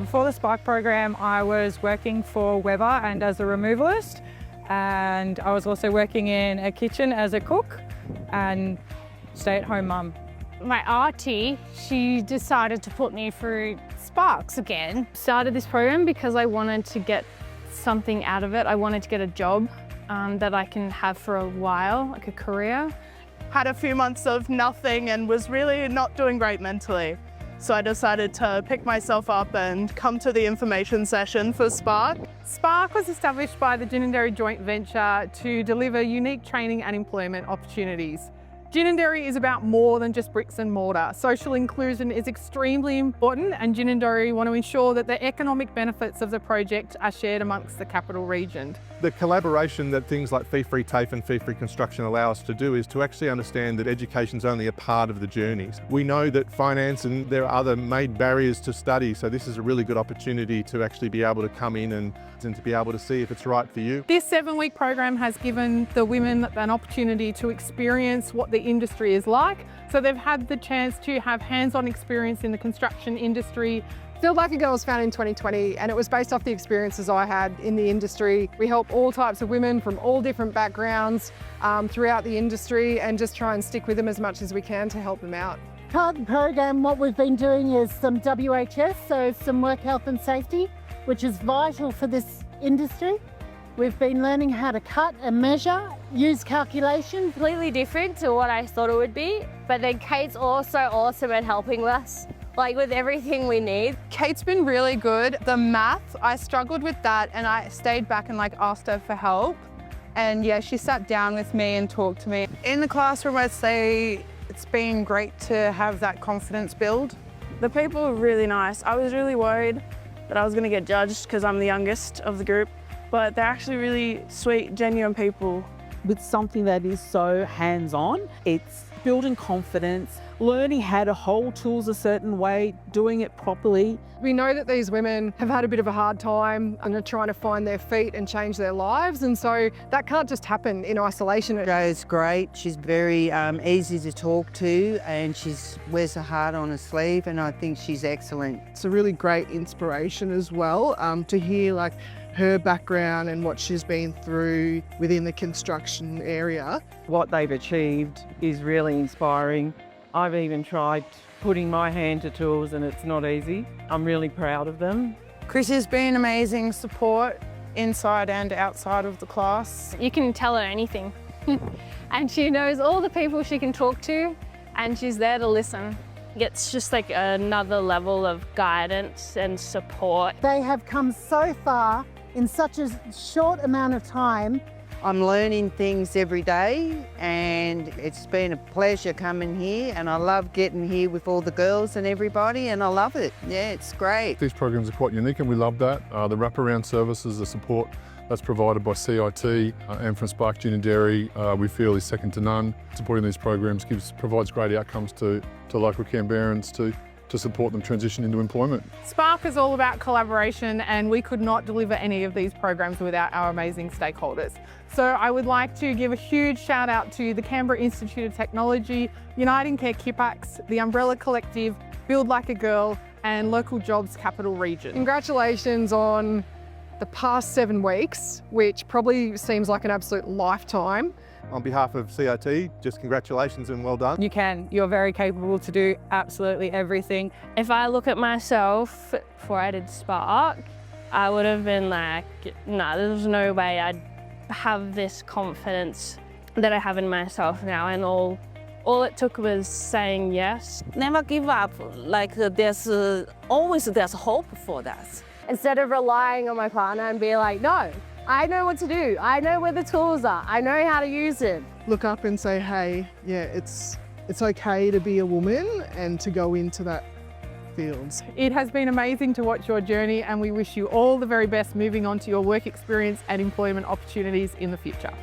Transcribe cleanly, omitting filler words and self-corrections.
Before the Spark program, I was working for Weber and as a removalist, and I was also working in a kitchen as a cook and stay-at-home mum. My auntie, she decided to put me through Sparks again. Started this program because I wanted to get something out of it. I wanted to get a job that I can have for a while, like a career. Had a few months of nothing and was really not doing great mentally. So I decided to pick myself up and come to the information session for Spark. Spark was established by the Ginninderry joint venture to deliver unique training and employment opportunities. Ginninderry is about more than just bricks and mortar. Social inclusion is extremely important, and Ginninderry want to ensure that the economic benefits of the project are shared amongst the capital region. The collaboration that things like fee-free TAFE and fee-free construction allow us to do is to actually understand that education is only a part of the journeys. We know that finance and there are other made barriers to study, so this is a really good opportunity to actually be able to come in and to be able to see if it's right for you. This 7-week program has given the women an opportunity to experience what the industry is like. So they've had the chance to have hands-on experience in the construction industry. Build Like a Girl was founded in 2020 and it was based off the experiences I had in the industry. We help all types of women from all different backgrounds throughout the industry and just try and stick with them as much as we can to help them out. Part of the program, what we've been doing is some WHS, so some work health and safety, which is vital for this industry. We've been learning how to cut and measure, use calculations. Completely different to what I thought it would be, but then Kate's also awesome at helping us, like with everything we need. Kate's been really good. The math, I struggled with that and I stayed back and asked her for help. And yeah, she sat down with me and talked to me. In the classroom, I'd say it's been great to have that confidence build. The people were really nice. I was really worried that I was going to get judged because I'm the youngest of the group, but they're actually really sweet, genuine people. With something that is so hands-on, it's building confidence, learning how to hold tools a certain way, doing it properly. We know that these women have had a bit of a hard time and are trying to find their feet and change their lives, and so that can't just happen in isolation. Jo's great. She's very easy to talk to and she wears her heart on her sleeve, and I think she's excellent. It's a really great inspiration as well to hear her background and what she's been through within the construction area. What they've achieved is really inspiring. I've even tried putting my hand to tools and it's not easy. I'm really proud of them. Chris has been amazing support inside and outside of the class. You can tell her anything. And she knows all the people she can talk to and she's there to listen. It's just like another level of guidance and support. They have come so far in such a short amount of time. I'm learning things every day and it's been a pleasure coming here, and I love getting here with all the girls and everybody, and I love it. Yeah, it's great. These programs are quite unique and we love that. The wraparound services, the support that's provided by CIT and from Spark Ginninderry, we feel is second to none. Supporting these programs provides great outcomes to local Canberrans to support them transition into employment. Spark is all about collaboration, and we could not deliver any of these programs without our amazing stakeholders. So I would like to give a huge shout out to the Canberra Institute of Technology, Uniting Care Kippax, the Umbrella Collective, Build Like a Girl, and Local Jobs Capital Region. Congratulations on the past 7 weeks, which probably seems like an absolute lifetime. On behalf of CIT, just congratulations and well done. You can. You're very capable to do absolutely everything. If I look at myself before I did Spark, I would have been like, no, there's no way I'd have this confidence that I have in myself now, and all it took was saying yes. Never give up. There's always hope for that. Instead of relying on my partner and be like, no, I know what to do. I know where the tools are. I know how to use it. Look up and say, hey, yeah, it's okay to be a woman and to go into that field. It has been amazing to watch your journey, and we wish you all the very best moving on to your work experience and employment opportunities in the future.